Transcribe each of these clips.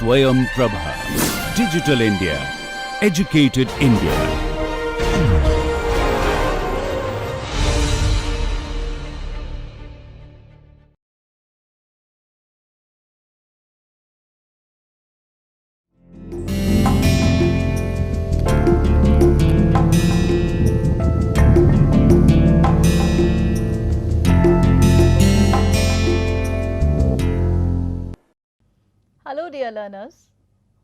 Swayam Prabha. Digital India. Educated India. Hello dear learners,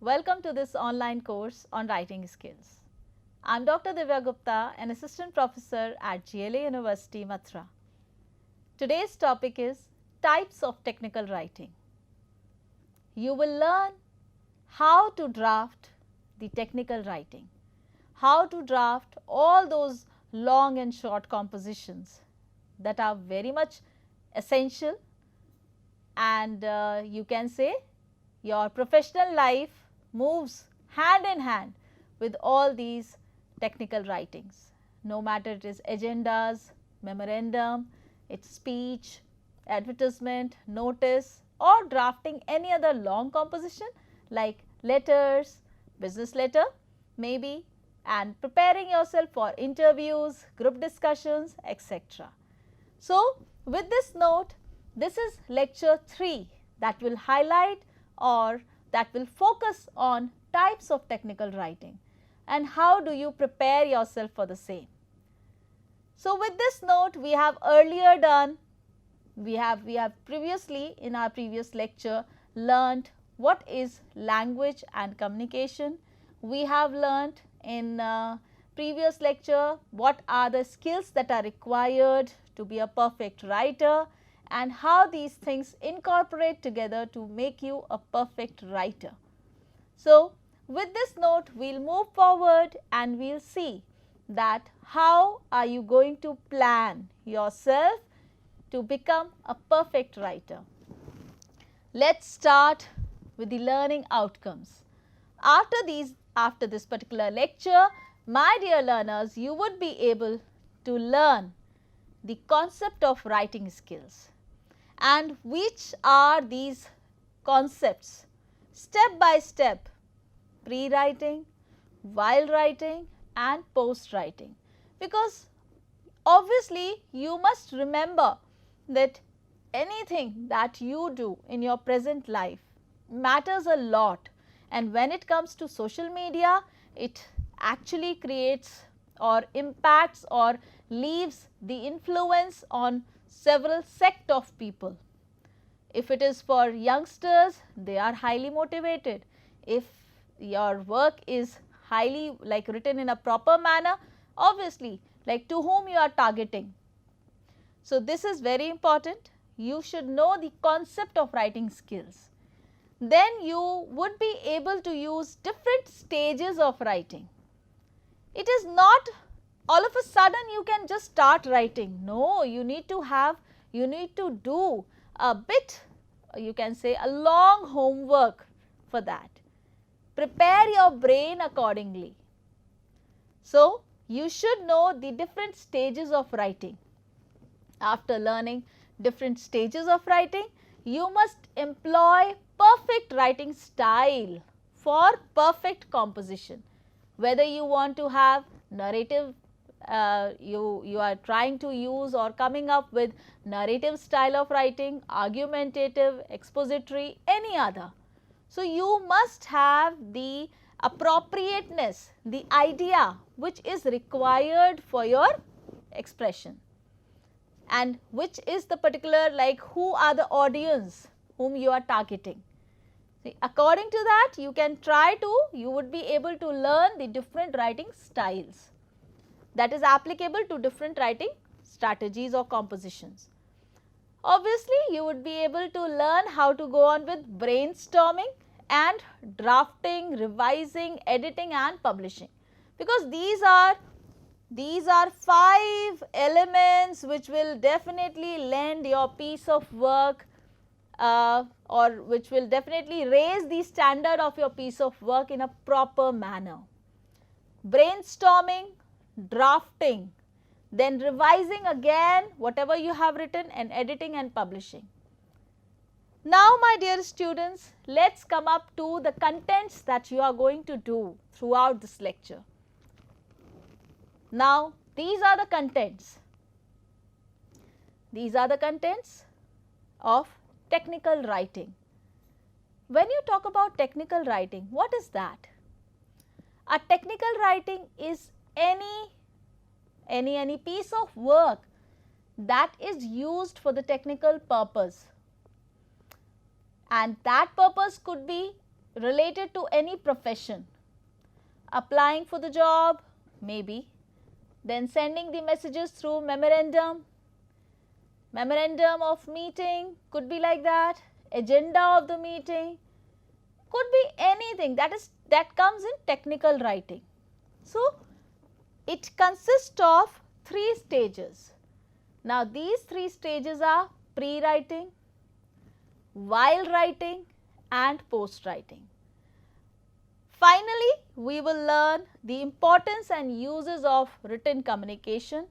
welcome to this online course on writing skills. I am Dr. Divya Gupta, an assistant professor at GLA University, Mathura. Today's topic is types of technical writing. You will learn how to draft the technical writing, how to draft all those long and short compositions that are very much essential, and you can say your professional life moves hand in hand with all these technical writings, no matter it is agendas, memorandum, it's speech, advertisement, notice, or drafting any other long composition like letters, business letter maybe, and preparing yourself for interviews, group discussions, etc. So, with this note, this is lecture 3 that will highlight or that will focus on types of technical writing and how do you prepare yourself for the same. So, with this note, we have earlier done, we have previously in our previous lecture learnt what is language and communication. We have learnt in previous lecture what are the skills that are required to be a perfect writer and how these things incorporate together to make you a perfect writer. So, with this note, we will move forward and we will see that how are you going to plan yourself to become a perfect writer. Let us start with the learning outcomes. After this particular lecture, my dear learners, you would be able to learn the concept of writing skills. And which are these concepts? Step by step, pre-writing, while writing and post-writing. Because obviously you must remember that anything that you do in your present life matters a lot, and when it comes to social media, it actually creates or impacts or leaves the influence on several sect of people. If it is for youngsters, they are highly motivated. If your work is highly written in a proper manner, obviously to whom you are targeting. So, this is very important. You should know the concept of writing skills. Then you would be able to use different stages of writing. It is not all of a sudden you can just start writing. No, you need to do a bit, you can say a long homework for that. Prepare your brain accordingly. So, you should know the different stages of writing. After learning different stages of writing, you must employ perfect writing style for perfect composition. Whether you want to have narrative, you are trying to use or coming up with narrative style of writing, argumentative, expository, any other. So, you must have the appropriateness, the idea which is required for your expression, and which is the particular who are the audience whom you are targeting. See, according to that, you would be able to learn the different writing styles that is applicable to different writing strategies or compositions. Obviously, you would be able to learn how to go on with brainstorming and drafting, revising, editing and publishing, because these are 5 elements which will definitely lend your piece of work or which will definitely raise the standard of your piece of work in a proper manner. Brainstorming, drafting, then revising again whatever you have written, and editing and publishing. Now my dear students, let's come up to the contents that you are going to do throughout this lecture. Now these are the contents. These are the contents of technical writing. When you talk about technical writing, what is that? A technical writing is any piece of work that is used for the technical purpose, and that purpose could be related to any profession. Applying for the job, maybe, then sending the messages through memorandum of meeting, could be like that, agenda of the meeting, could be anything that comes in technical writing. So it consists of 3 stages. Now these 3 stages are pre-writing, while writing and post-writing. Finally, we will learn the importance and uses of written communication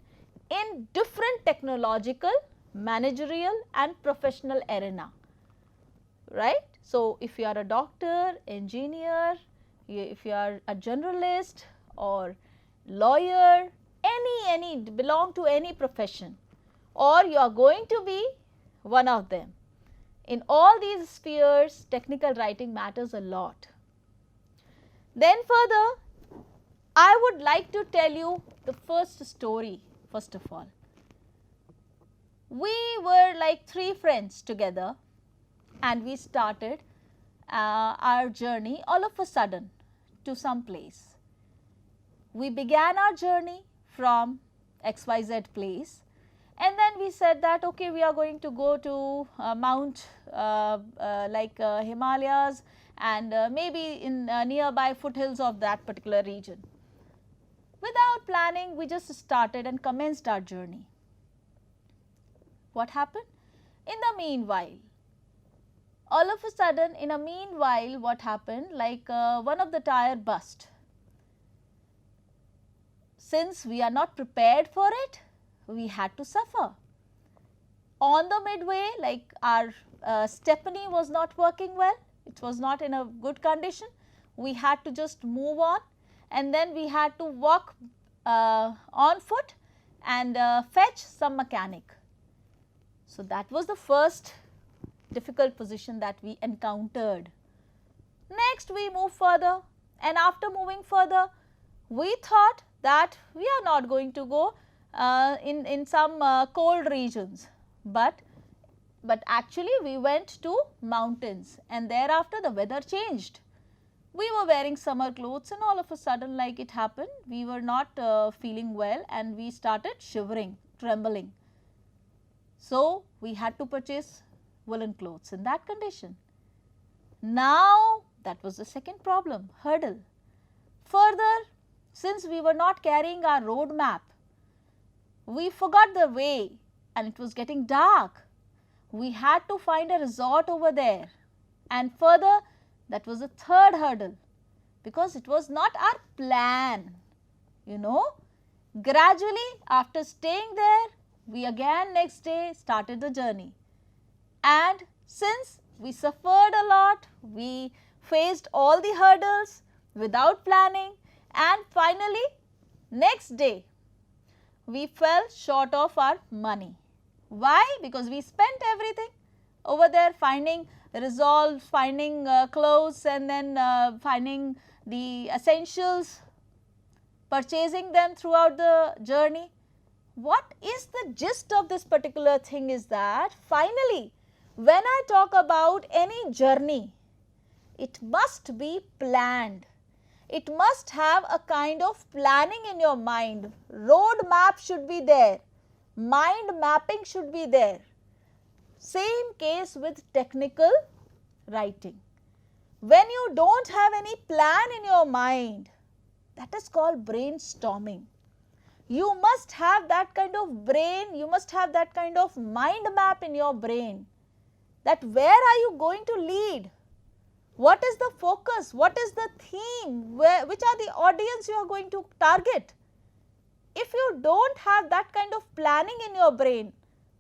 in different technological, managerial and professional arena, right. So, if you are a doctor, engineer, if you are a generalist or lawyer, any belong to any profession, or you are going to be one of them. In all these spheres, technical writing matters a lot. Then further, I would like to tell you the first story first of all. We were like 3 friends together and we started our journey all of a sudden to some place. We began our journey from XYZ place, and then we said that okay, we are going to go to Mount Himalayas and maybe in nearby foothills of that particular region. Without planning, we just started and commenced our journey. What happened? In the meanwhile, all of a sudden what happened, like one of the tire burst. Since we are not prepared for it, we had to suffer. On the midway, like our stepney was not working well, it was not in a good condition, we had to just move on, and then we had to walk on foot and fetch some mechanic. So that was the first difficult position that we encountered. Next we move further, and after moving further, we thought that we are not going to go in some cold regions, but actually we went to mountains, and thereafter the weather changed. We were wearing summer clothes, and all of a sudden, like it happened, we were not feeling well and we started shivering, trembling. So we had to purchase woolen clothes in that condition. Now that was the second problem, hurdle. Further, since we were not carrying our road map, we forgot the way and it was getting dark. We had to find a resort over there, and further, that was the third hurdle, because it was not our plan, you know. Gradually, after staying there, we again next day started the journey, and since we suffered a lot, we faced all the hurdles without planning, and finally next day we fell short of our money. Why? Because we spent everything over there finding resolve, finding clothes, and then finding the essentials, purchasing them throughout the journey. What is the gist of this particular thing is that finally, when I talk about any journey, it must be planned. It must have a kind of planning in your mind. Road map should be there. Mind mapping should be there. Same case with technical writing. When you don't have any plan in your mind, that is called brainstorming. You must have that kind of brain, you must have that kind of mind map in your brain, that where are you going to lead? What is the focus? What is the theme? Which are the audience you are going to target? If you don't have that kind of planning in your brain,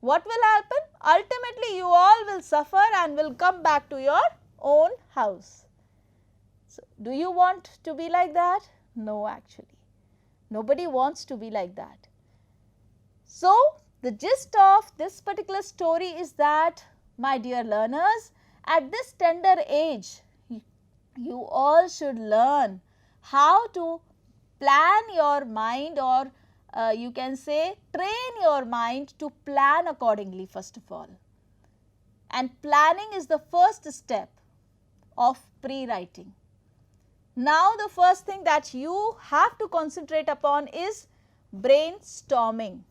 what will happen? Ultimately, you all will suffer and will come back to your own house. So, do you want to be like that? No, actually. Nobody wants to be like that. So, the gist of this particular story is that, my dear learners, at this tender age, you all should learn how to plan your mind, or you can say train your mind to plan accordingly first of all. And planning is the first step of pre-writing. Now, the first thing that you have to concentrate upon is brainstorming.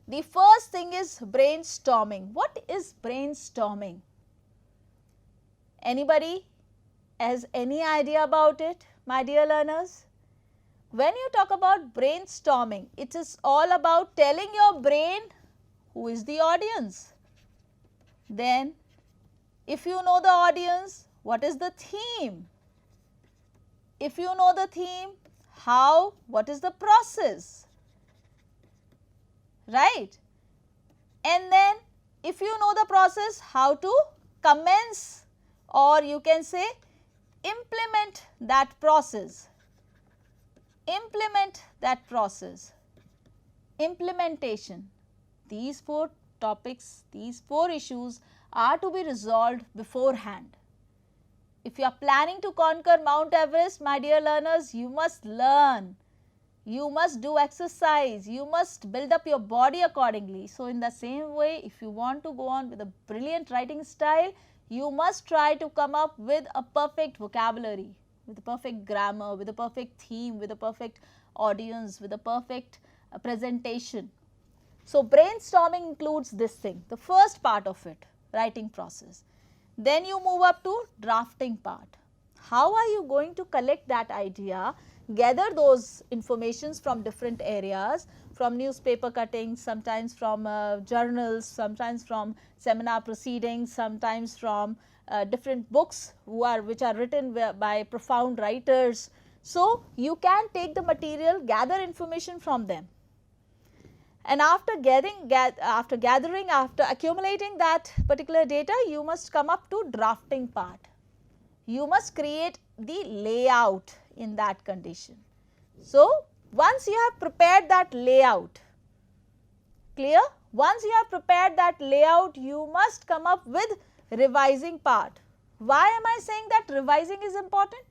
The first thing is brainstorming. What is brainstorming? Anybody has any idea about it, my dear learners? When you talk about brainstorming, it is all about telling your brain who is the audience. Then, if you know the audience, what is the theme? If you know the theme, how, what is the process? Right? And then, if you know the process, how to commence, or you can say implement that process. Implement that process. Implementation. These 4 topics, these 4 issues are to be resolved beforehand. If you are planning to conquer Mount Everest, my dear learners, you must learn. You must do exercise. You must build up your body accordingly. So, in the same way, if you want to go on with a brilliant writing style, you must try to come up with a perfect vocabulary, with a perfect grammar, with a perfect theme, with a perfect audience, with a perfect presentation. So, brainstorming includes this thing, the first part of it, writing process. Then you move up to drafting part. How are you going to collect that idea, gather those informations from different areas, from newspaper cuttings, sometimes from journals, sometimes from seminar proceedings, sometimes from different books which are written by profound writers. So, you can take the material, gather information from them. And after accumulating that particular data, you must come up to drafting part. You must create the layout in that condition. So, once you have prepared that layout, clear? Once you have prepared that layout, you must come up with revising part. Why am I saying that revising is important?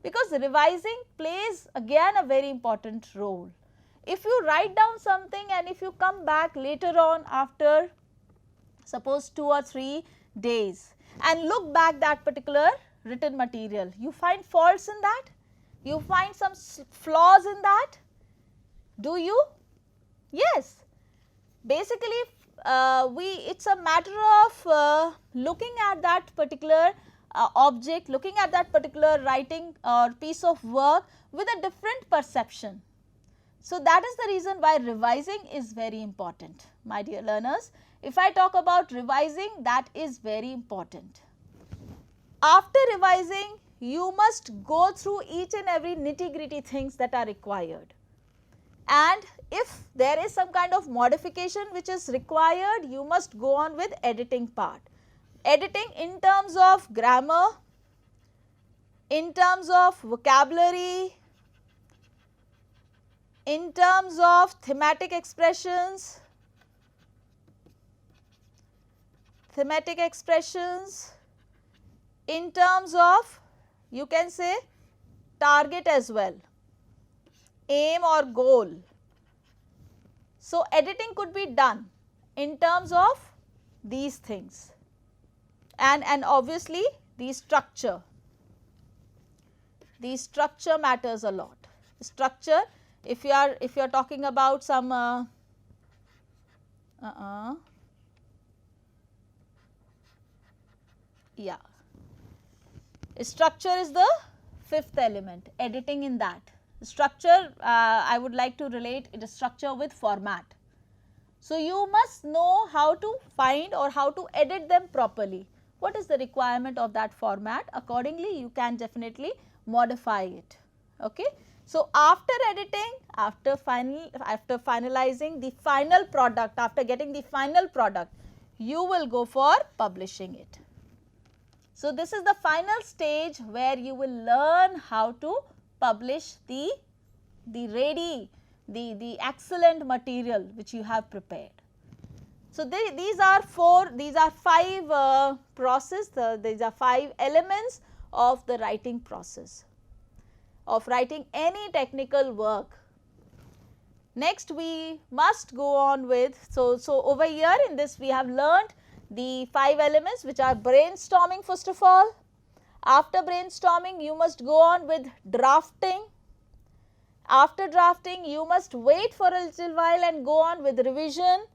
Because revising plays again a very important role. If you write down something and if you come back later on after suppose 2 or 3 days and look back that particular written material, you find faults in that, you find some flaws in that, do you? Yes. Basically, it's a matter of looking at that particular object, looking at that particular writing or piece of work with a different perception. So, that is the reason why revising is very important, my dear learners. If I talk about revising, that is very important. After revising, you must go through each and every nitty-gritty things that are required. And if there is some kind of modification which is required, you must go on with editing part. Editing in terms of grammar, in terms of vocabulary, in terms of thematic expressions, in terms of, you can say, target as well, aim or goal. So, editing could be done in terms of these things, and obviously the structure matters a lot. Structure, if you are talking about some structure is the 5th element, editing in that. Structure, I would like to relate it, structure with format. So, you must know how to find or how to edit them properly. What is the requirement of that format? Accordingly, you can definitely modify it. Okay. So, after editing, after finalizing the final product, after getting the final product, you will go for publishing it. So, this is the final stage where you will learn how to publish the excellent material which you have prepared. So, these are five these are 5 elements of the writing process, of writing any technical work. Next, we must go on with, so over here in this we have learnt the 5 elements which are brainstorming first of all. After brainstorming, you must go on with drafting. After drafting, you must wait for a little while and go on with revision,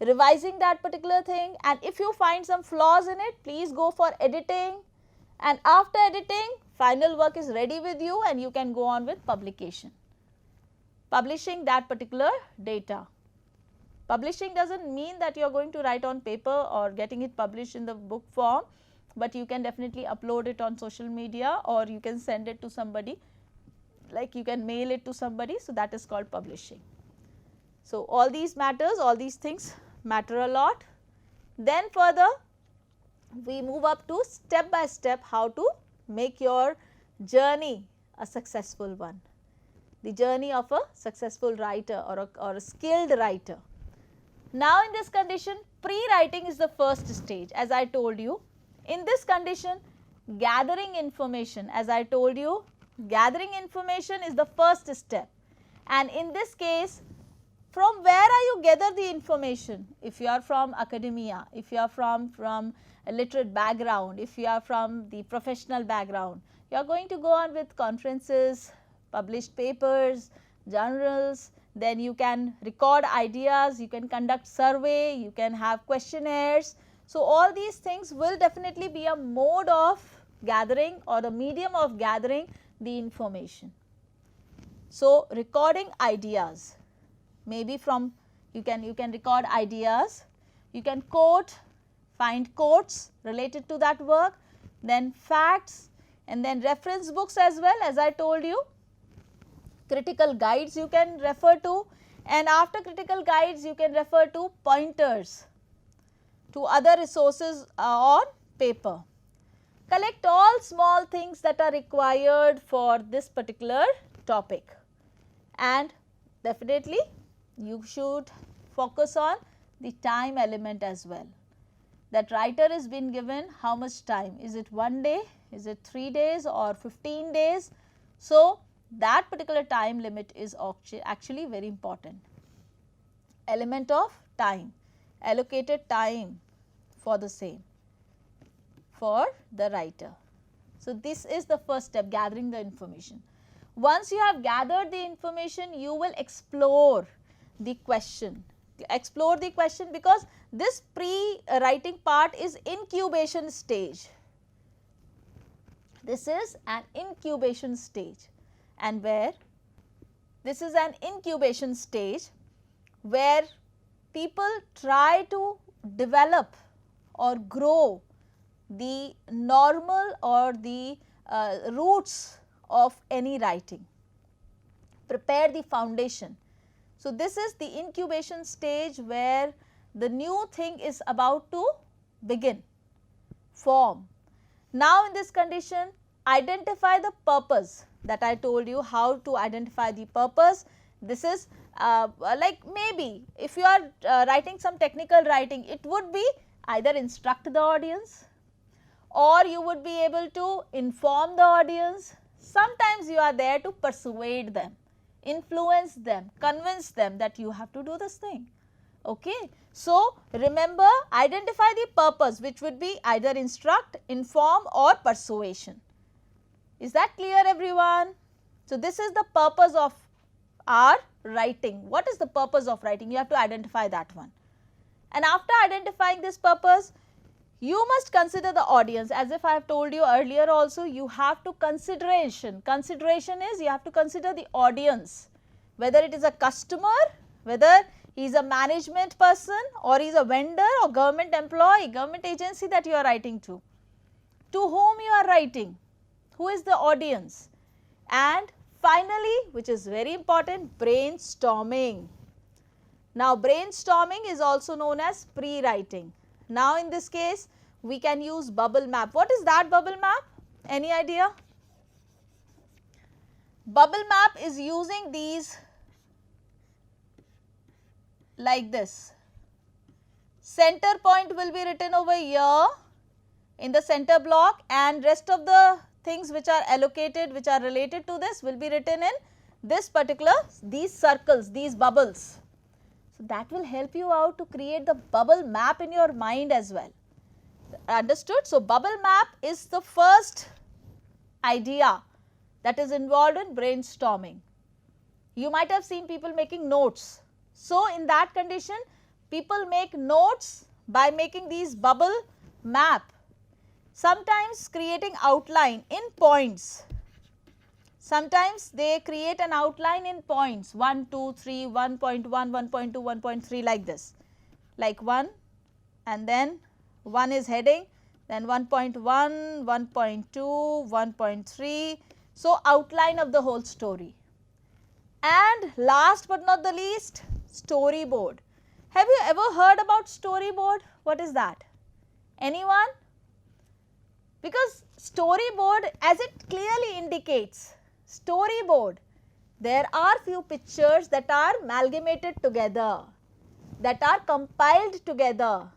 revising that particular thing, and if you find some flaws in it, please go for editing, and after editing, final work is ready with you and you can go on with publication, publishing that particular data. Publishing does not mean that you are going to write on paper or getting it published in the book form, but you can definitely upload it on social media, or you can send it to somebody, like you can mail it to somebody. So, that is called publishing. So, all these matters, all these things matter a lot. Then further we move up to step by step how to make your journey a successful one, the journey of a successful writer or a skilled writer. Now, in this condition, pre-writing is the first stage, as I told you. In this condition, gathering information, as I told you, gathering information is the first step, and in this case, from where are you gather the information? If you are from academia, if you are from a literate background, if you are from the professional background, you are going to go on with conferences, published papers, journals, then you can record ideas, you can conduct survey, you can have questionnaires. So, all these things will definitely be a mode of gathering or a medium of gathering the information. So, recording ideas, maybe from you can record ideas, you can quote, find quotes related to that work, then facts, and then reference books as well, as I told you. Critical guides you can refer to, and after critical guides you can refer to pointers to other resources on paper. Collect all small things that are required for this particular topic, and definitely you should focus on the time element as well. That writer is been given how much time, is it 1 day, is it 3 days or 15 days. So, that particular time limit is actually very important. Element of time, allocated time for the same, for the writer. So, this is the first step, gathering the information. Once you have gathered the information, you will explore the question, because this pre-writing part is incubation stage. This is an incubation stage, and where this is an incubation stage where people try to develop or grow the normal or the roots of any writing, prepare the foundation. So, this is the incubation stage where the new thing is about to begin, form. Now, in this condition, identify the purpose that I told you, how to identify the purpose. This is like maybe if you are writing some technical writing, it would be either instruct the audience, or you would be able to inform the audience. Sometimes you are there to persuade them, influence them, convince them that you have to do this thing. Okay. So, remember, identify the purpose, which would be either instruct, inform or persuasion. Is that clear, everyone? So, this is the purpose of our writing. What is the purpose of writing? You have to identify that one. And after identifying this purpose, you must consider the audience. As if I have told you earlier also, you have to consideration. Consideration is you have to consider the audience, whether it is a customer, whether he is a management person, or he is a vendor or government employee, government agency that you are writing to whom you are writing, who is the audience, and finally, which is very important, brainstorming. Now, brainstorming is also known as pre-writing. Now, in this case, we can use bubble map. What is that bubble map? Any idea? Bubble map is using these like this. Center point will be written over here in the center block, and rest of the things which are allocated, which are related to this, will be written in this particular, these circles, these bubbles. So, that will help you out to create the bubble map in your mind as well. Understood? So, bubble map is the first idea that is involved in brainstorming. You might have seen people making notes. So, in that condition, people make notes by making these bubble map, sometimes creating outline in points. Sometimes they create an outline in points 1, 2, 3, 1.1, 1.2, 1.3 like this, like 1, and then 1 is heading, then 1.1, 1.2, 1.3. So, outline of the whole story. And last but not the least, storyboard. Have you ever heard about storyboard? What is that? Anyone? Because storyboard, as it clearly indicates, storyboard, there are few pictures that are amalgamated together, that are compiled together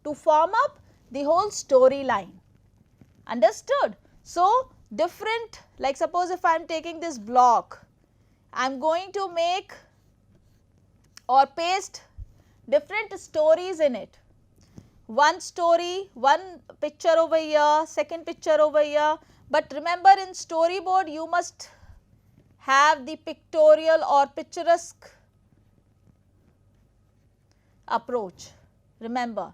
to form up the whole storyline. Understood? So, different, like suppose if I am taking this block, I am going to make or paste different stories in it. One story, one picture over here, second picture over here. But remember, in storyboard you must have the pictorial or picturesque approach. Remember,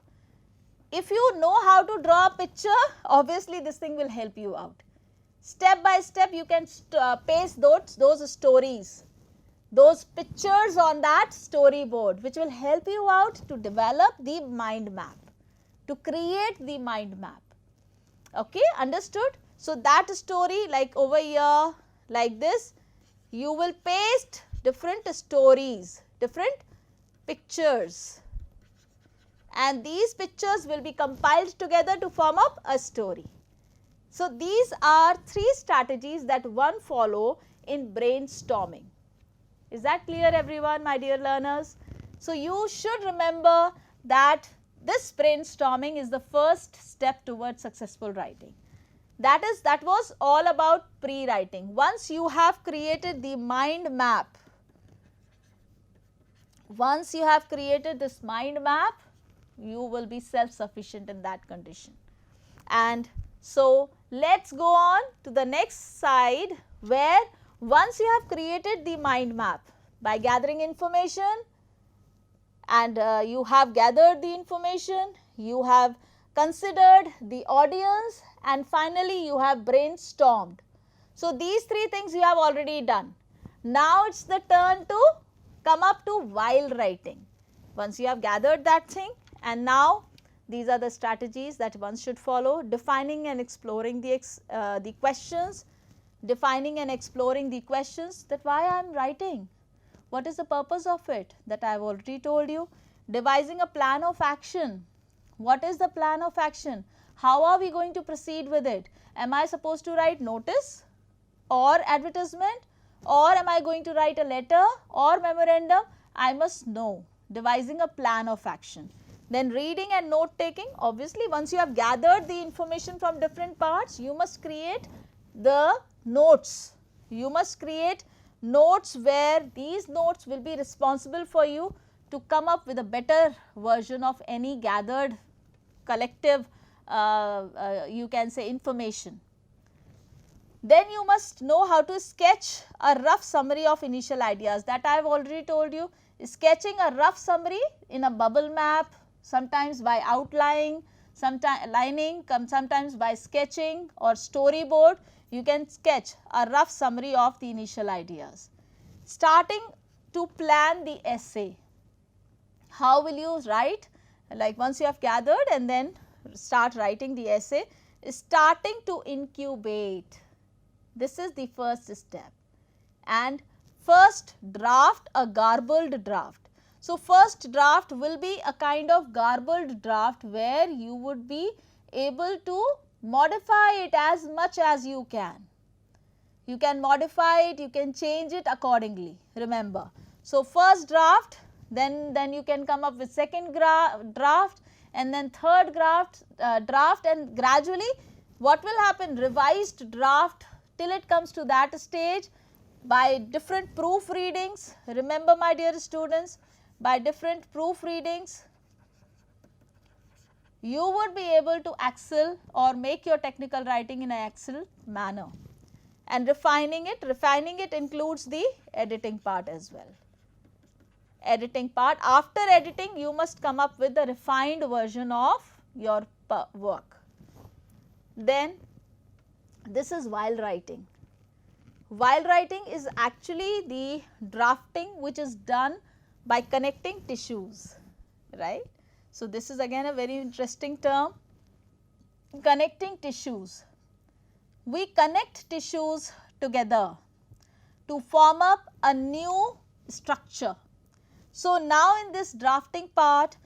if you know how to draw a picture, obviously this thing will help you out. Step by step you can paste those stories, those pictures on that storyboard, which will help you out to develop the mind map, to create the mind map. Okay, understood? So, that story, like over here, like this, you will paste different stories, different pictures, and these pictures will be compiled together to form up a story. So, these are 3 strategies that one follow in brainstorming. Is that clear, everyone, my dear learners? So, you should remember that this brainstorming is the first step towards successful writing. That was all about pre-writing. Once you have created the mind map, once you have created this mind map, you will be self-sufficient in that condition. And so, let us go on to the next side, where once you have created the mind map by gathering information, and you have gathered the information, you have considered the audience, and finally you have brainstormed. So, these 3 things you have already done. Now, it is the turn to come up to while writing. Once you have gathered that thing, and now these are the strategies that one should follow: defining and exploring the questions, defining and exploring the questions, that why I am writing, what is the purpose of it, that I have already told you. Devising a plan of action. What is the plan of action? How are we going to proceed with it? Am I supposed to write notice or advertisement, or am I going to write a letter or memorandum? I must know. Devising a plan of action. Then reading and note taking. Obviously, once you have gathered the information from different parts, you must create the notes. You must create notes where these notes will be responsible for you to come up with a better version of any gathered collective you can say information. Then you must know how to sketch a rough summary of initial ideas. That I have already told you. Sketching a rough summary in a bubble map, sometimes by outlining, sometimes by sketching or storyboard, you can sketch a rough summary of the initial ideas. Starting to plan the essay. How will you write? Like once you have gathered and then start writing the essay, starting to incubate. This is the first step. and first draft a garbled draft. So, first draft will be a kind of garbled draft where you would be able to modify it as much as you can. You can modify it, you can change it accordingly, remember. So, first draft, then you can come up with second draft and then third draft and gradually what will happen, revised draft till it comes to that stage by different proofreadings. Remember my dear students, by different proofreadings you would be able to excel or make your technical writing in an excellent manner. And refining it includes the editing part as well. Editing part, after editing you must come up with the refined version of your work. Then this is while writing. While writing is actually the drafting which is done by connecting tissues, right. So, this is again a very interesting term, connecting tissues. We connect tissues together to form up a new structure. So, now in this drafting part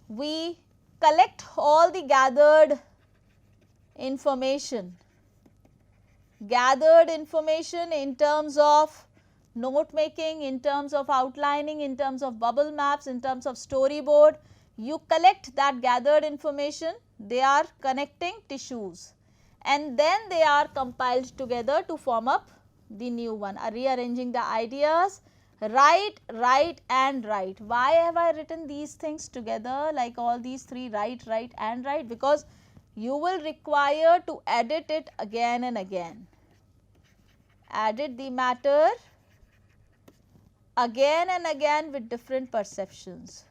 we collect all the gathered information in terms of note making, in terms of outlining, in terms of bubble maps, in terms of storyboard. You collect that gathered information, they are connecting tissues and then they are compiled together to form up the new one, rearranging the ideas, write, write and write. Why have I written these things together like all these three, write, write and write? Because you will require to edit it again and again. Edit the matter again and again with different perceptions.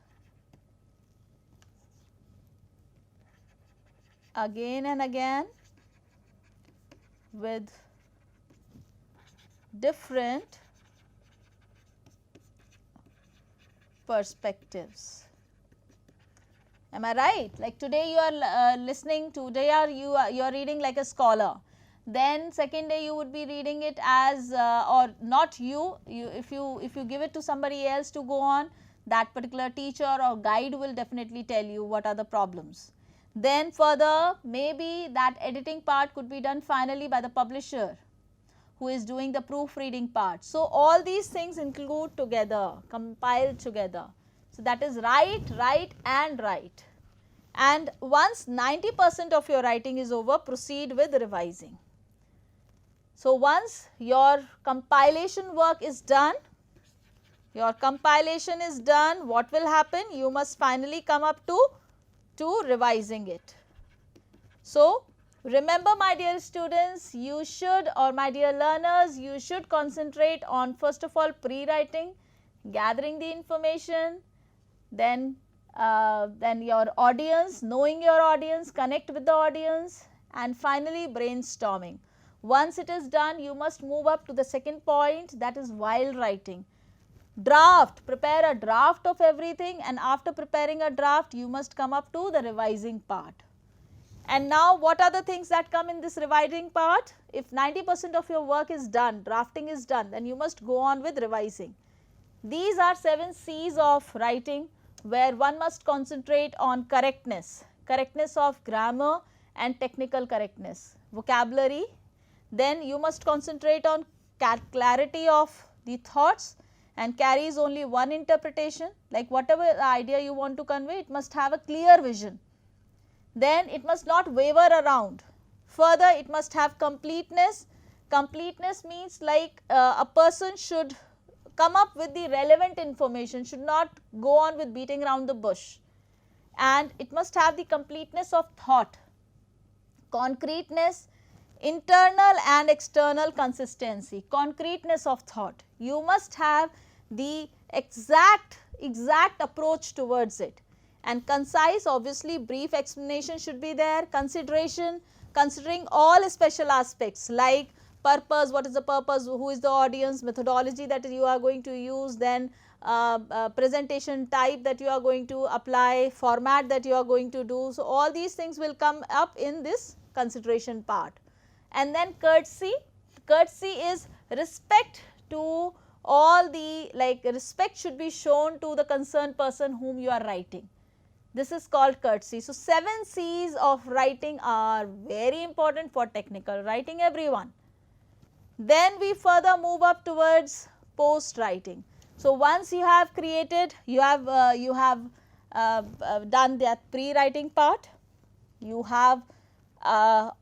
Again and again with different perspectives. Am I right? Like today you are listening, today you are reading like a scholar. Then second day you would be reading it as or not you, if you give it to somebody else to go on, that particular teacher or guide will definitely tell you what are the problems. Then further maybe that editing part could be done finally by the publisher who is doing the proofreading part. So, all these things include together, compiled together. So, that is write, write and write. And once 90% of your writing is over, proceed with revising. So, once your compilation work is done, what will happen? You must finally come up to revising it. So, remember my dear students, you should, or my dear learners, you should concentrate on first of all pre-writing, gathering the information, then your audience, knowing your audience, connect with the audience and finally brainstorming. Once it is done, you must move up to the second point, that is while writing. Draft, prepare a draft of everything and after preparing a draft, you must come up to the revising part. And now what are the things that come in this revising part? If 90% of your work is done, drafting is done, then you must go on with revising. These are 7 C's of writing where one must concentrate on correctness, correctness of grammar and technical correctness, vocabulary. Then you must concentrate on clarity of the thoughts and carries only one interpretation, like whatever idea you want to convey, it must have a clear vision. Then it must not waver around. Further, it must have completeness. Completeness means like a person should come up with the relevant information, should not go on with beating around the bush. And it must have the completeness of thought, concreteness, internal and external consistency, concreteness of thought. You must have the exact approach towards it. And concise, obviously brief explanation should be there, consideration, considering all special aspects like purpose, what is the purpose, who is the audience, methodology that you are going to use, then presentation type that you are going to apply, format that you are going to do. So, all these things will come up in this consideration part. And then courtesy, courtesy is respect to all the, like, respect should be shown to the concerned person whom you are writing. This is called courtesy. So, 7 C's of writing are very important for technical writing, everyone. Then we further move up towards post writing. So, once you have created, you have done that pre-writing part, you have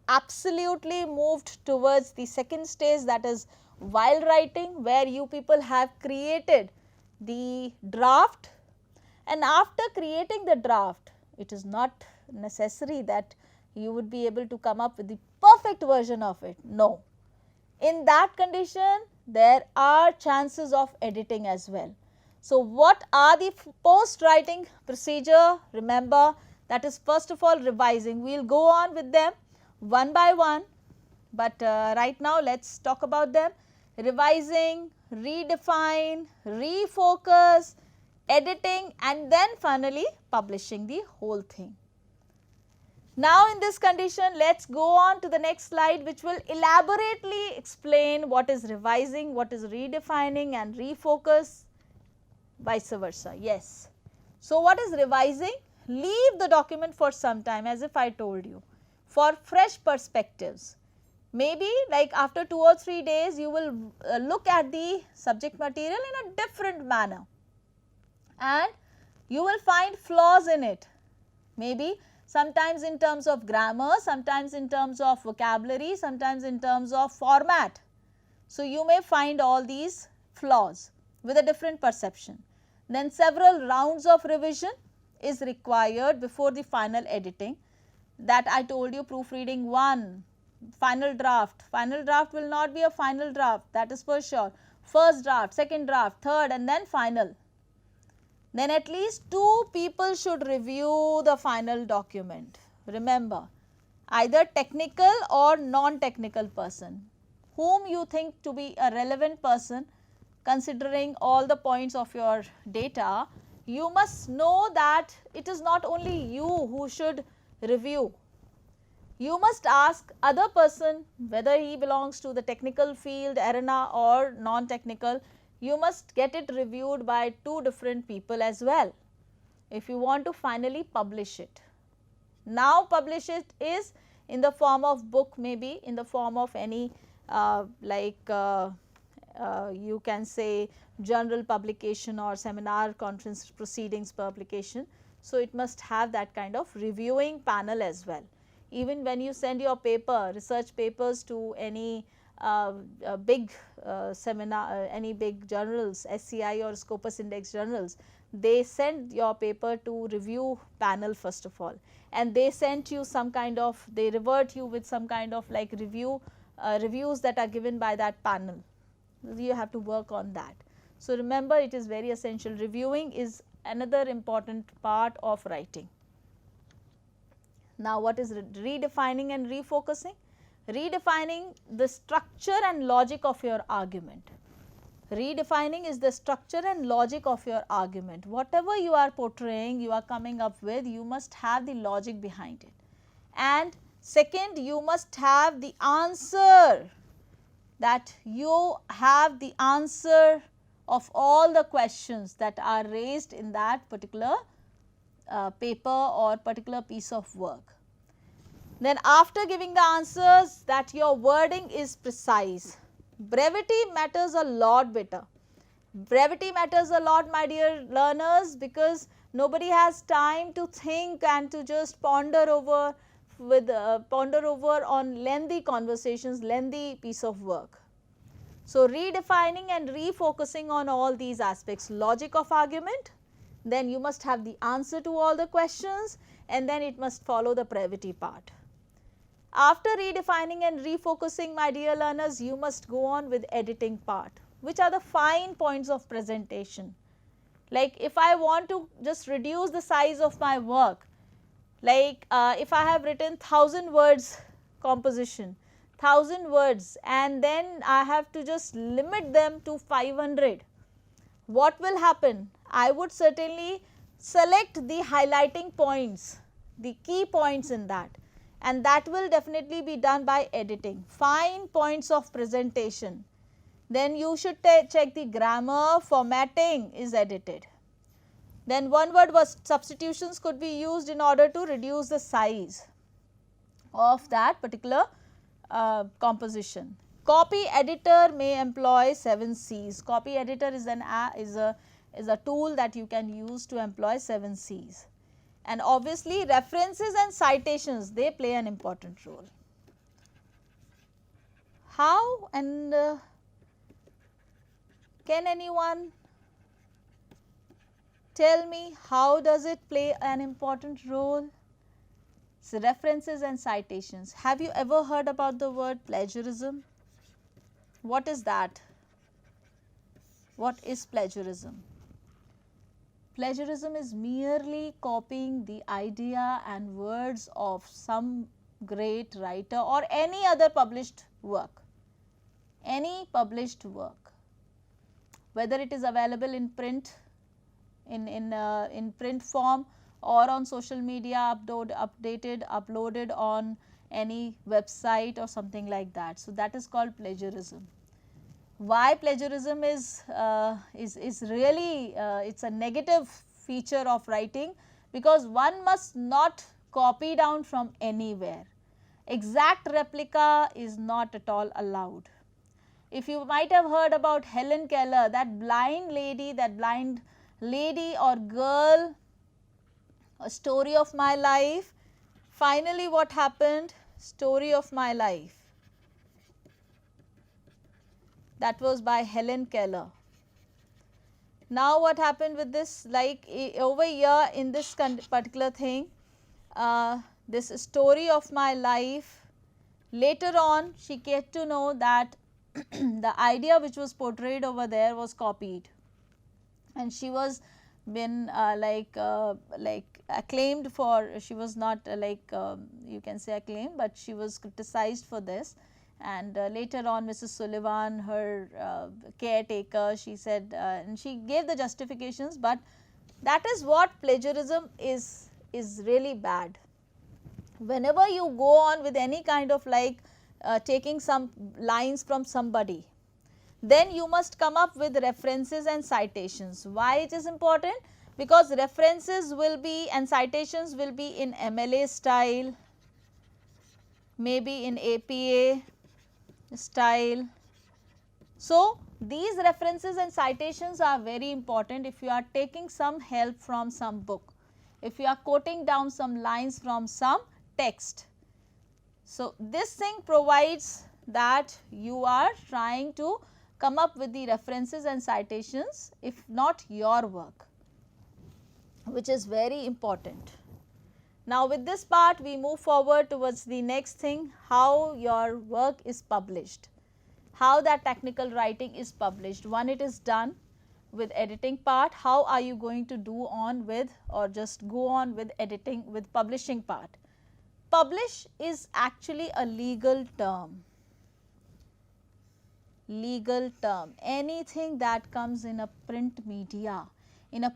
absolutely moved towards the second stage, that is while writing, where you people have created the draft, and after creating the draft, it is not necessary that you would be able to come up with the perfect version of it. No. In that condition, there are chances of editing as well. So, what are the post writing procedure? Remember, that is first of all revising. We will go on with them one by one, but right now let us talk about them. Revising, redefine, refocus, editing, and then finally publishing the whole thing. Now, in this condition, let us go on to the next slide, which will elaborately explain what is revising, what is redefining and refocus, vice versa. Yes. So, what is revising? Leave the document for some time, as if I told you, for fresh perspectives. Maybe like after 2 or 3 days, you will look at the subject material in a different manner and you will find flaws in it. Maybe sometimes in terms of grammar, sometimes in terms of vocabulary, sometimes in terms of format. So, you may find all these flaws with a different perception. Then several rounds of revision is required before the final editing, that I told you, proofreading 1, final draft. Final draft will not be a final draft, that is for sure. First draft, second draft, third, and then final. Then at least 2 people should review the final document. Remember, either technical or non-technical person, whom you think to be a relevant person considering all the points of your data. You must know that it is not only you who should review. You must ask other person whether he belongs to the technical field, arena or non-technical. You must get it reviewed by 2 different people as well if you want to finally publish it. Now, publish it is in the form of book, maybe in the form of any you can say journal publication or seminar conference proceedings publication. So, it must have that kind of reviewing panel as well. Even when you send your paper, research papers to any big seminar, any big journals, SCI or Scopus Index journals, they send your paper to review panel first of all, and they send you some kind of, they revert you with some kind of like reviews that are given by that panel. You have to work on that. So, remember, it is very essential. Reviewing is another important part of writing. Now, what is redefining and refocusing? Redefining the structure and logic of your argument. Redefining is the structure and logic of your argument. Whatever you are portraying, you are coming up with, you must have the logic behind it. And second, you must have the answer, that you have the answer of all the questions that are raised in that particular paper or particular piece of work. Then after giving the answers, that your wording is precise. Brevity matters a lot, beta. Brevity matters a lot, my dear learners, because nobody has time to think and to just ponder over on lengthy conversations, lengthy piece of work. So, redefining and refocusing on all these aspects, logic of argument, then you must have the answer to all the questions, and then it must follow the brevity part. After redefining and refocusing, my dear learners, you must go on with editing part, which are the fine points of presentation. Like if I want to just reduce the size of my work, like if I have written 1000 words composition, 1000 words, and then I have to just limit them to 500, what will happen? I would certainly select the highlighting points, the key points in that, and that will definitely be done by editing. Fine points of presentation, Then you should check the grammar, formatting is edited. Then one word substitutions could be used in order to reduce the size of that particular composition. Copy editor may employ 7 C's. Copy editor is a tool that you can use to employ 7 C's. And obviously references and citations, they play an important role. How and can anyone tell me how does it play an important role? So, references and citations. Have you ever heard about the word plagiarism? What is that? What is plagiarism? Plagiarism is merely copying the idea and words of some great writer or any other published work. Any published work, whether it is available in print, in print form, or on social media, uploaded on any website or something like that. So, that is called plagiarism. Why plagiarism is really it's a negative feature of writing, because one must not copy down from anywhere. Exact replica is not at all allowed. If you might have heard about Helen Keller, that blind lady or girl, A Story of My Life. Finally, what happened? Story of My Life. That was by Helen Keller. Now, what happened with this? Like over here in this particular thing, this Story of My Life, later on she get to know that the idea which was portrayed over there was copied, and she was been acclaimed for, she was not you can say acclaimed, but she was criticized for this. And later on Mrs. Sullivan, her caretaker, she said and she gave the justifications, but that is what plagiarism is really bad. Whenever you go on with any kind of taking some lines from somebody, then you must come up with references and citations. Why it is important? Because references will be and citations will be in MLA style, maybe in APA style. So, these references and citations are very important if you are taking some help from some book, if you are quoting down some lines from some text. So, this thing provides that you are trying to come up with the references and citations, if not your work, which is very important. Now, with this part we move forward towards the next thing, how your work is published, how that technical writing is published. One, it is done with editing part. How are you going to do on with, or just go on with editing, with publishing part? Publish is actually a legal term. Legal term. Anything that comes in a print media, in a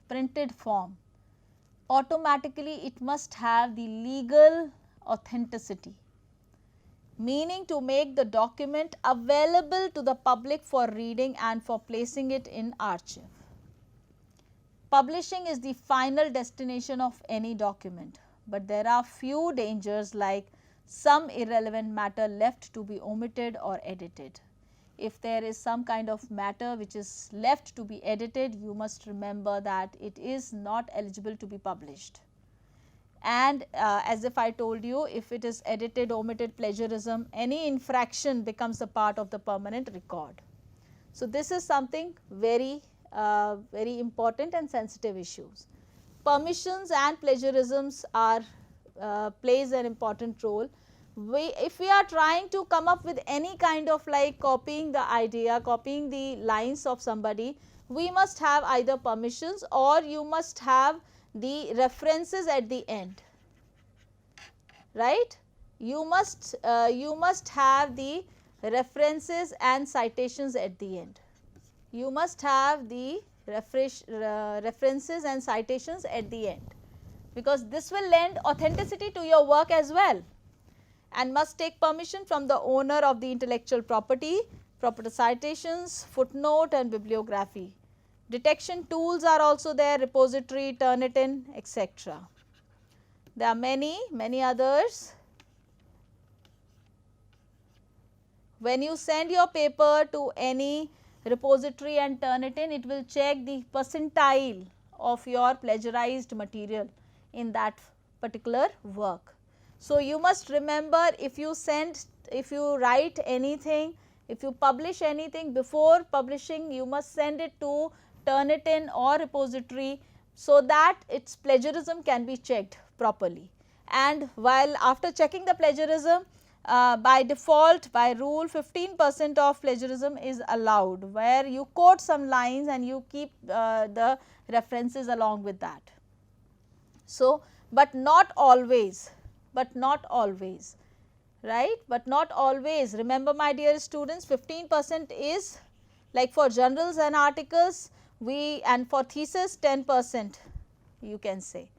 printed form, automatically it must have the legal authenticity, meaning to make the document available to the public for reading and for placing it in archive. Publishing is the final destination of any document, but there are few dangers, like some irrelevant matter left to be omitted or edited. If there is some kind of matter which is left to be edited, you must remember that it is not eligible to be published. And as if I told you, if it is edited, omitted, plagiarism, any infraction becomes a part of the permanent record. So, this is something very important and sensitive issues. Permissions and plagiarisms are plays an important role. If we are trying to come up with any kind of copying the idea, copying the lines of somebody, we must have either permissions or you must have the references at the end, right? You must have the references and citations at the end. You must have the references and citations at the end, because this will lend authenticity to your work as well, and must take permission from the owner of the intellectual property proper citations, footnote and bibliography. Detection tools are also there, repository, Turnitin, etc. There are many others. When you send your paper to any repository and Turnitin, it will check the percentile of your plagiarized material in that particular work. So, you must remember, if you write anything, if you publish anything, before publishing you must send it to Turnitin or repository, so that its plagiarism can be checked properly. And while after checking the plagiarism, by default, by rule, 15% of plagiarism is allowed, where you quote some lines and you keep the references along with that. So, but not always, right, but not always. Remember, my dear students, 15% is like for journals and articles, and for thesis 10% you can say.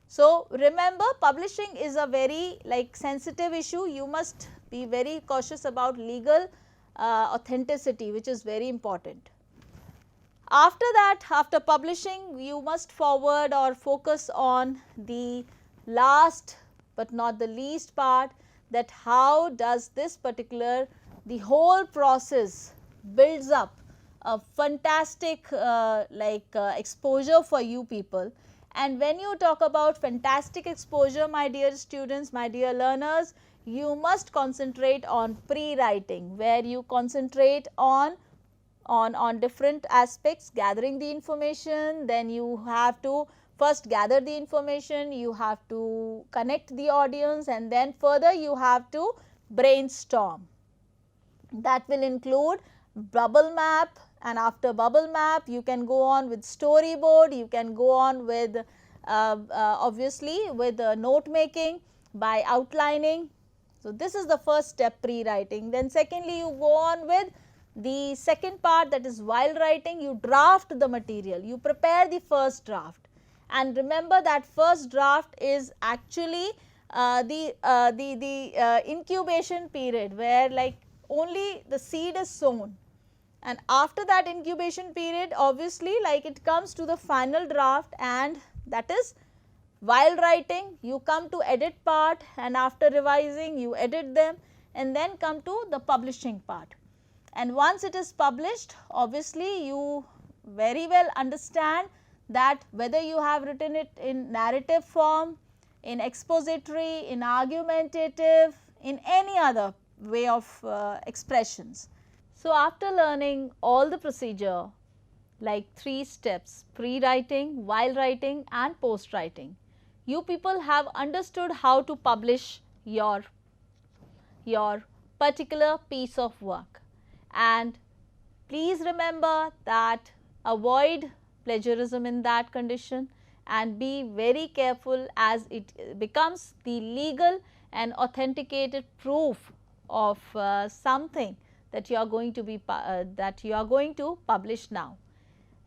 So, remember, publishing is a very sensitive issue. You must be very cautious about legal authenticity, which is very important. After that, after publishing, you must forward or focus on the last but not the least part, that how does this particular, the whole process builds up a fantastic exposure for you people. And when you talk about fantastic exposure, my dear students, my dear learners, you must concentrate on pre-writing, where you concentrate on different aspects, gathering the information, then you have to first gather the information, you have to connect the audience, and then further you have to brainstorm. That will include bubble map, and after bubble map you can go on with storyboard, you can go on with obviously with note making by outlining. So, this is the first step, pre-writing. Then secondly, you go on with the second part, that is while writing, you draft the material, you prepare the first draft. And remember that first draft is actually the incubation period, where only the seed is sown, and after that incubation period, obviously it comes to the final draft, and that is while writing you come to edit part, and after revising you edit them, and then come to the publishing part. And once it is published, obviously you very well understand that whether you have written it in narrative form, in expository, in argumentative, in any other way of expressions. So, after learning all the procedure, like 3 steps, pre-writing, while writing and post-writing, you people have understood how to publish your particular piece of work. And please remember that avoid plagiarism in that condition, and be very careful, as it becomes the legal and authenticated proof of something that you are going to publish now.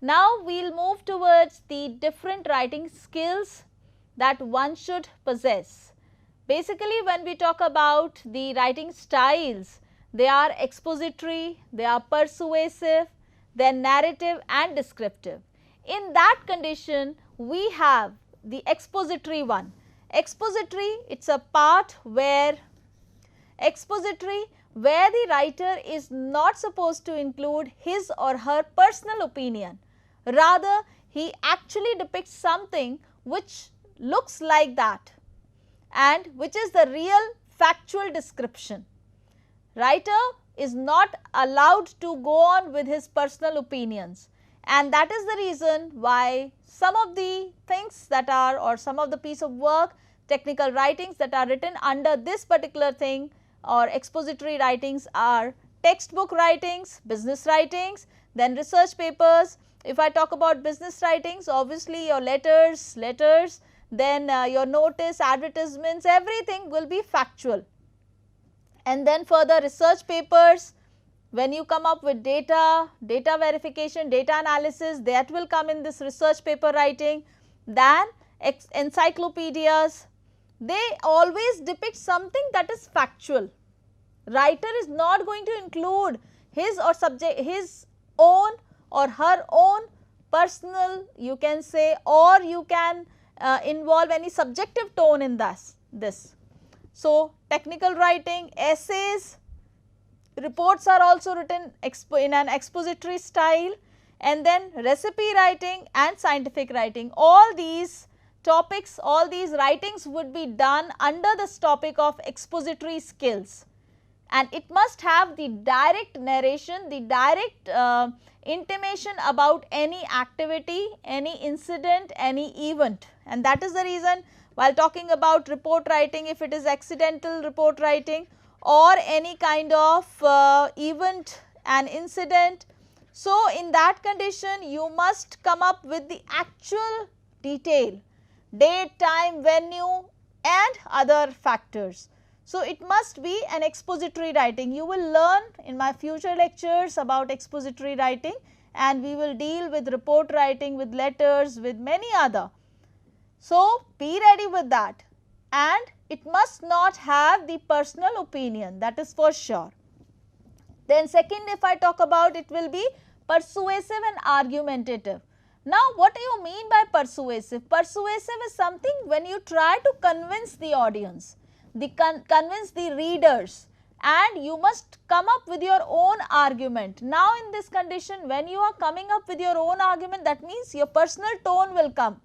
Now, we will move towards the different writing skills that one should possess. Basically, when we talk about the writing styles, they are expository, they are persuasive, then narrative and descriptive. In that condition, we have the expository one. Expository, it is a part where the writer is not supposed to include his or her personal opinion. Rather, he actually depicts something which looks like that, and which is the real factual description. Writer is not allowed to go on with his personal opinions, and that is the reason why some of the things that are, or some of the piece of work, technical writings that are written under this particular thing or expository writings are textbook writings, business writings, then research papers. If I talk about business writings, obviously your letters, then your notice, advertisements, everything will be factual. And then further research papers, when you come up with data verification, data analysis, that will come in this research paper writing. Then encyclopedias, they always depict something that is factual. Writer is not going to include his or subject, his own or her own personal, you can say, or you can involve any subjective tone in this. So, technical writing, essays, reports are also written in an expository style, and then recipe writing and scientific writing. All these topics, all these writings would be done under this topic of expository skills, and it must have the direct narration, the direct intimation about any activity, any incident, any event. And that is the reason while talking about report writing, if it is accidental report writing or any kind of event and incident, so in that condition you must come up with the actual detail, date, time, venue and other factors. So, it must be an expository writing. You will learn in my future lectures about expository writing, and we will deal with report writing, with letters, with many other. So, be ready with that, and it must not have the personal opinion, that is for sure. Then second, if I talk about, it will be persuasive and argumentative. Now, what do you mean by persuasive? Persuasive is something when you try to convince the audience, convince the readers, and you must come up with your own argument. Now, in this condition, when you are coming up with your own argument, that means your personal tone will come.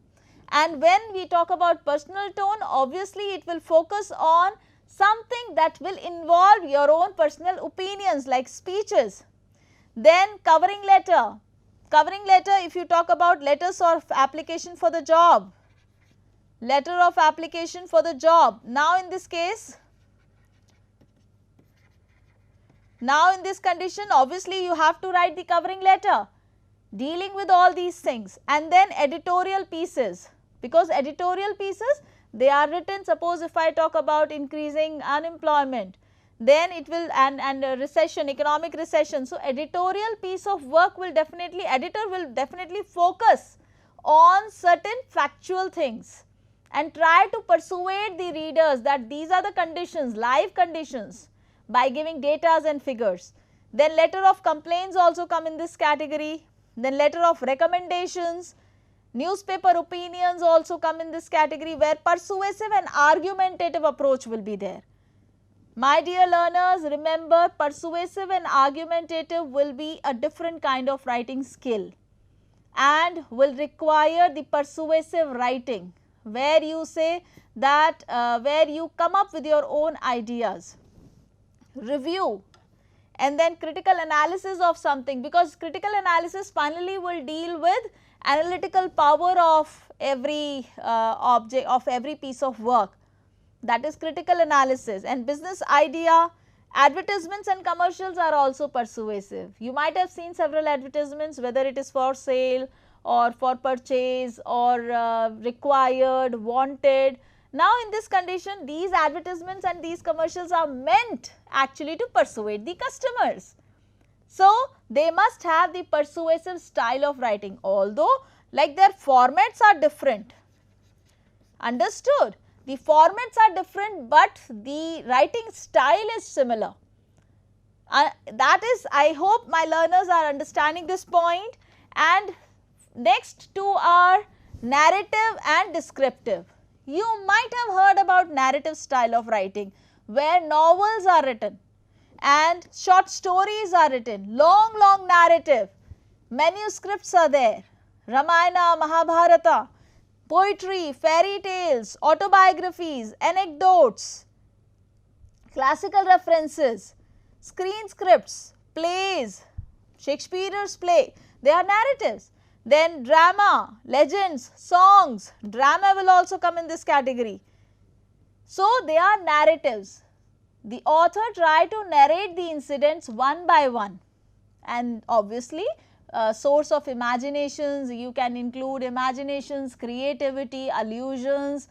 And when we talk about personal tone, obviously it will focus on something that will involve your own personal opinions like speeches. Then covering letter. Covering letter, if you talk about letters of application for the job, letter of application for the job. Now, in this case, now in this condition, obviously you have to write the covering letter dealing with all these things. And then editorial pieces, because editorial pieces, they are written, suppose if I talk about increasing unemployment, then it will and recession, economic recession. So, editorial piece of work will definitely, editor will definitely focus on certain factual things and try to persuade the readers that these are the conditions, live conditions, by giving data and figures. Then letter of complaints also come in this category. Then letter of recommendations, newspaper opinions also come in this category, where persuasive and argumentative approach will be there. My dear learners, remember, persuasive and argumentative will be a different kind of writing skill and will require the persuasive writing, where you say that where you come up with your own ideas, review, and then critical analysis of something, because critical analysis finally will deal with analytical power of every object, of every piece of work. That is critical analysis. And business idea, advertisements and commercials are also persuasive. You might have seen several advertisements, whether it is for sale or for purchase or required, wanted. Now, in this condition, these advertisements and these commercials are meant actually to persuade the customers. So, they must have the persuasive style of writing, although like their formats are different. Understood? The formats are different, but the writing style is similar. That is, I hope my learners are understanding this point. And next to our narrative and descriptive. You might have heard about narrative style of writing, where novels are written and short stories are written, long narrative, manuscripts are there, Ramayana, Mahabharata, poetry, fairy tales, autobiographies, anecdotes, classical references, screen scripts, plays, Shakespeare's play, they are narratives. Then drama, legends, songs, drama will also come in this category. So, they are narratives. The author try to narrate the incidents one by one, and obviously source of imaginations, you can include imaginations, creativity, allusions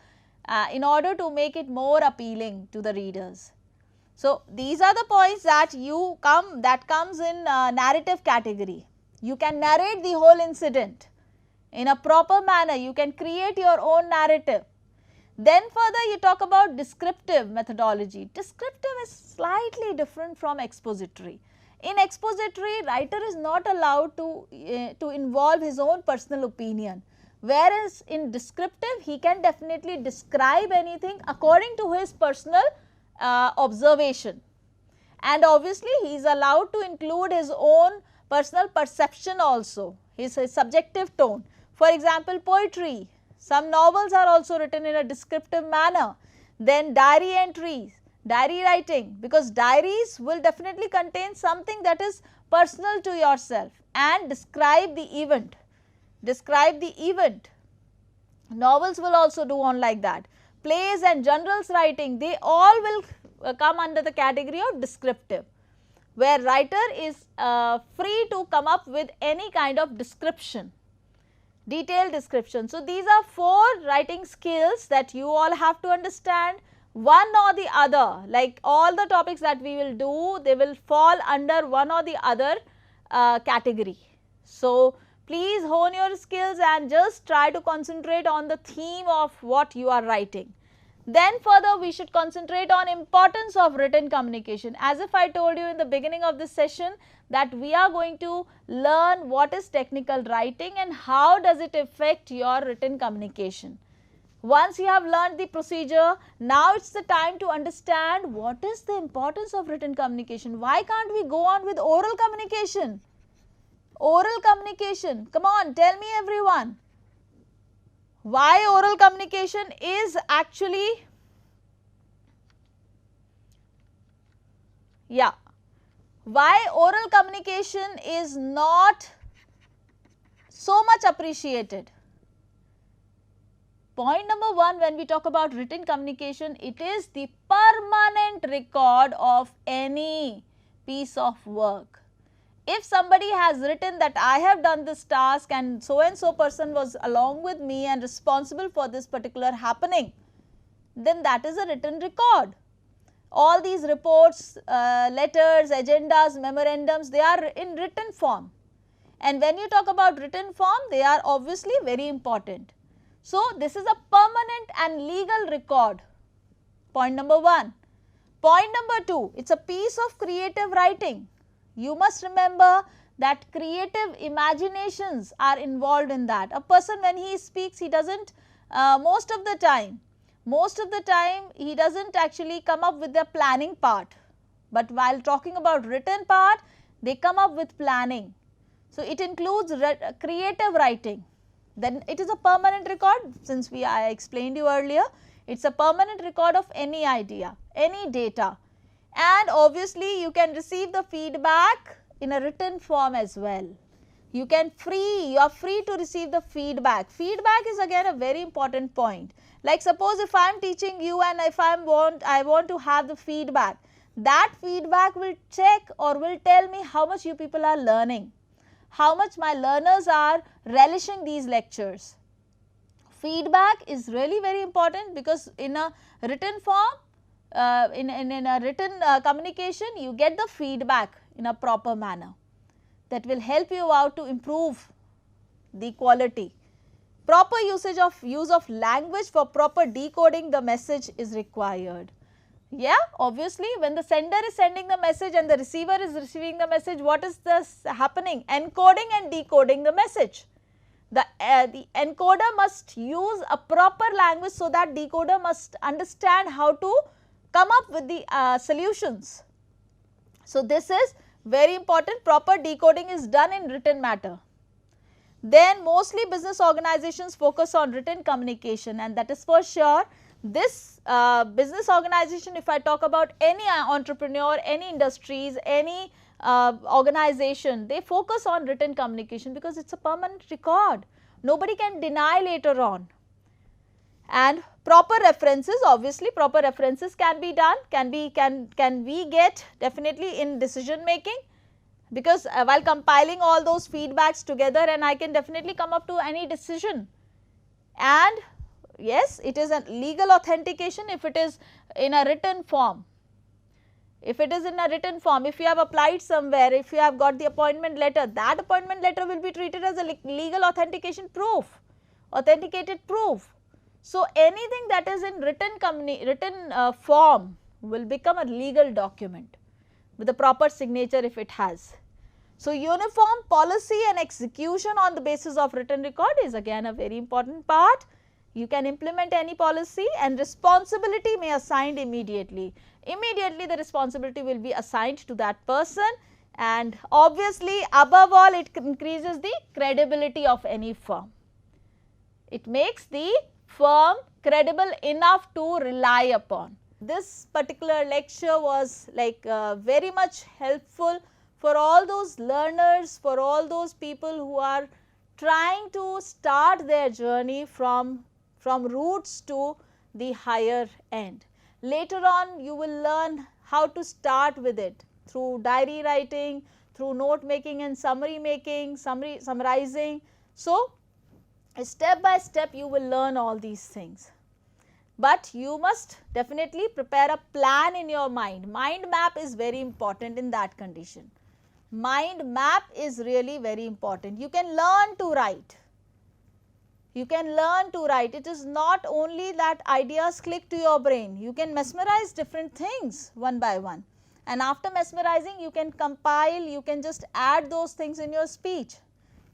in order to make it more appealing to the readers. So, these are the points that comes in narrative category. You can narrate the whole incident in a proper manner, you can create your own narrative. Then further you talk about descriptive methodology. Descriptive is slightly different from expository. In expository, writer is not allowed to involve his own personal opinion, whereas in descriptive he can definitely describe anything according to his personal observation, and obviously he is allowed to include his own personal perception also, his subjective tone. For example, poetry, some novels are also written in a descriptive manner. Then diary entries, diary writing, because diaries will definitely contain something that is personal to yourself and describe the event. Describe the event. Novels will also do on like that. Plays and journals writing, they all will come under the category of descriptive, where writer is free to come up with any kind of description, detailed description. So, these are 4 writing skills that you all have to understand, one or the other, like all the topics that we will do, they will fall under one or the other category. So, please hone your skills and just try to concentrate on the theme of what you are writing. Then further we should concentrate on importance of written communication. As if I told you in the beginning of this session that we are going to learn what is technical writing and how does it affect your written communication. Once you have learned the procedure, now it is the time to understand what is the importance of written communication. Why can't we go on with oral communication? Oral communication, come on, tell me everyone. Why oral communication is actually, why oral communication is not so much appreciated? Point number 1, when we talk about written communication, it is the permanent record of any piece of work. If somebody has written that I have done this task and so person was along with me and responsible for this particular happening, then that is a written record. All these reports, letters, agendas, memorandums, they are in written form, and when you talk about written form, they are obviously very important. So, this is a permanent and legal record, point number 1. Point number 2, it is a piece of creative writing. You must remember that creative imaginations are involved in that. A person when he speaks, he does not most of the time he does not actually come up with the planning part, but while talking about written part, they come up with planning. So, it includes creative writing. Then it is a permanent record, since I explained you earlier, it is a permanent record of any idea, any data. And obviously, you can receive the feedback in a written form as well. You are free to receive the feedback. Feedback is again a very important point. Like suppose if I am teaching you and if I want to have the feedback, that feedback will check or will tell me how much you people are learning, how much my learners are relishing these lectures. Feedback is really very important, because in a written form, in a written communication, you get the feedback in a proper manner that will help you out to improve the quality. Proper use of language for proper decoding the message is required. Yeah, obviously when the sender is sending the message and the receiver is receiving the message, what is this happening? Encoding and decoding the message. The encoder must use a proper language so that decoder must understand how to come up with the solutions. So, this is very important. Proper decoding is done in written matter. Then mostly business organizations focus on written communication, and that is for sure. This business organization, if I talk about any entrepreneur, any industries, any organization, they focus on written communication because it is a permanent record. Nobody can deny later on. And proper references, obviously proper references can be done, can we get definitely in decision making, because while compiling all those feedbacks together, and I can definitely come up to any decision. And yes, it is a legal authentication if it is in a written form. If it is in a written form, if you have applied somewhere, if you have got the appointment letter, that appointment letter will be treated as a legal authentication proof, authenticated proof. So, anything that is in written form will become a legal document. with the proper signature if it has. So, uniform policy and execution on the basis of written record is again a very important part. You can implement any policy and responsibility may assigned immediately. Immediately the responsibility will be assigned to that person, and obviously above all it increases the credibility of any firm. It makes the firm credible enough to rely upon. This particular lecture was like very much helpful for all those learners, for all those people who are trying to start their journey from roots to the higher end. Later on you will learn how to start with it through diary writing, through note making and summary making, summarizing. So, step by step you will learn all these things. But you must definitely prepare a plan in your mind. Mind map is very important in that condition. Mind map is really very important. You can learn to write. You can learn to write. It is not only that ideas click to your brain. You can mesmerize different things one by one. And after mesmerizing, you can compile, you can just add those things in your speech.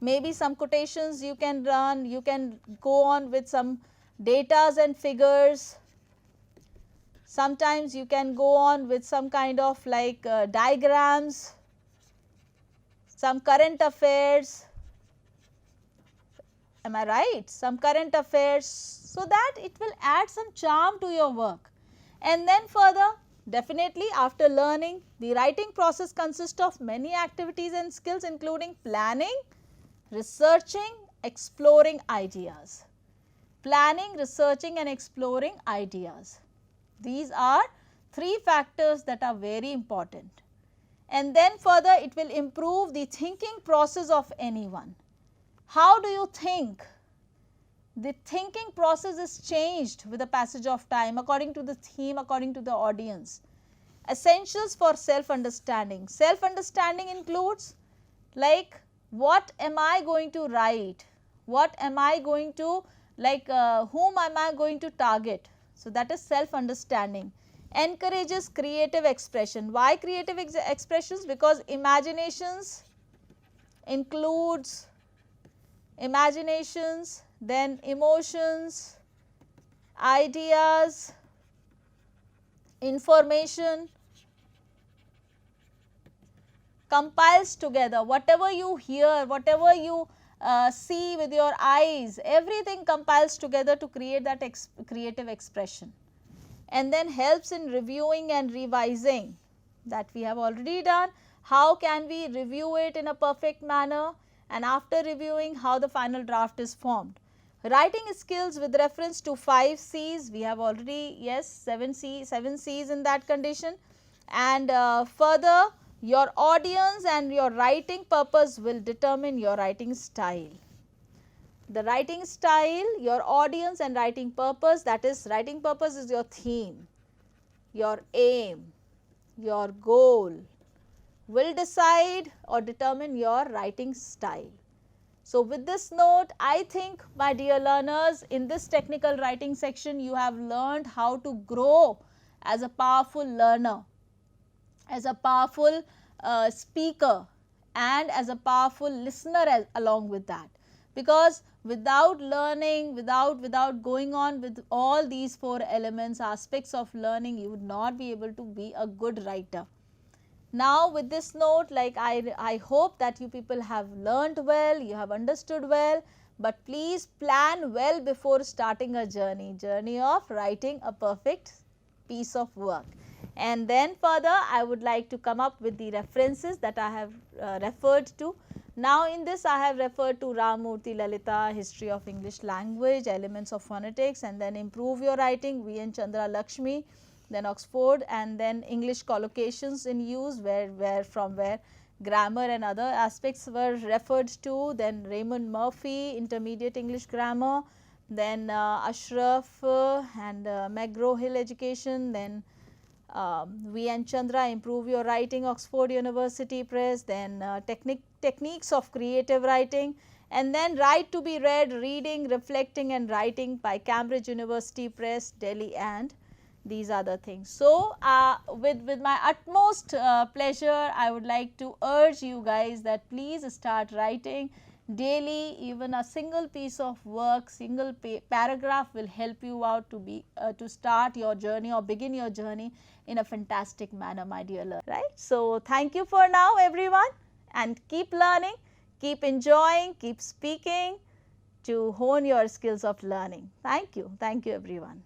Maybe some quotations you can run, you can go on with some datas and figures. Sometimes you can go on with some kind of like diagrams, some current affairs. Am I right? Some current affairs, so that it will add some charm to your work. And then further, definitely after learning, the writing process consists of many activities and skills including planning, researching, exploring ideas. Planning, researching and exploring ideas. These are three factors that are very important. And then further it will improve the thinking process of anyone. How do you think? The thinking process is changed with the passage of time according to the theme, according to the audience. Essentials for self-understanding. Self-understanding includes like what am I going to write? What am I going to like whom am I going to target? So, that is self-understanding. Encourages creative expression. Why creative expressions? Because imaginations includes imaginations, then emotions, ideas, information, compiles together. Whatever you hear, whatever you see with your eyes, everything compiles together to create that creative expression. And then helps in reviewing and revising, that we have already done. How can we review it in a perfect manner, and after reviewing how the final draft is formed. Writing skills with reference to 5 C's, we have already, yes, 7 C's in that condition. And further, your audience and your writing purpose will determine your writing style. The writing style, your audience and writing purpose, that is, writing purpose is your theme, your aim, your goal, will decide or determine your writing style. So, with this note, I think my dear learners, in this technical writing section you have learned how to grow as a powerful learner, as a powerful speaker and as a powerful listener along with that. Because without learning, without going on with all these 4 elements, aspects of learning, you would not be able to be a good writer. Now, with this note, like I hope that you people have learnt well, you have understood well, but please plan well before starting a journey of writing a perfect piece of work. And then further, I would like to come up with the references that I have referred to. Now, in this I have referred to Ramurthy Lalita, History of English Language, Elements of Phonetics, and then Improve Your Writing, V.N. Chandra Lakshmi, then Oxford, and then English collocations in use, from where grammar and other aspects were referred to, then Raymond Murphy, Intermediate English Grammar, then Ashraf and McGraw-Hill Education, then V.N. Chandra, Improve Your Writing, Oxford University Press, then Techniques of Creative Writing, and then Write to be Read, Reading, Reflecting and Writing by Cambridge University Press, Delhi and these are the things. So, with my utmost pleasure, I would like to urge you guys that please start writing daily. Even a single piece of work, single paragraph will help you out to start your journey or begin your journey in a fantastic manner, my dear learner, right. So, thank you for now everyone, and keep learning, keep enjoying, keep speaking to hone your skills of learning. Thank you everyone.